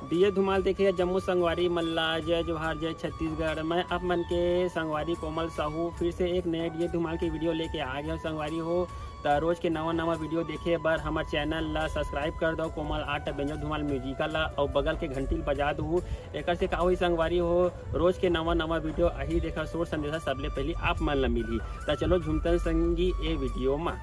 दिए धुमाल देखिए जम्मू संगवारी मल्ला जय जोहार जय छत्तीसगढ़। मैं आप मन के संगवारी कोमल साहू फिर से एक नए दिए धुमाल की वीडियो लेके आ गया संगवारी हो। तो रोज के नवा वीडियो देखे बर हमारे चैनल ला सब्सक्राइब कर दो कोमल आर्ट बेंजो धुमाल म्यूजिकल ला और बगल के घंटी बजा दू। एक से का हुई संगवारी हो रोज के नवा वीडियो अही देखा सोर संदेशा सबले पहले आप मन ला मिली। तो चलो झुमतन संगी ए वीडियो में।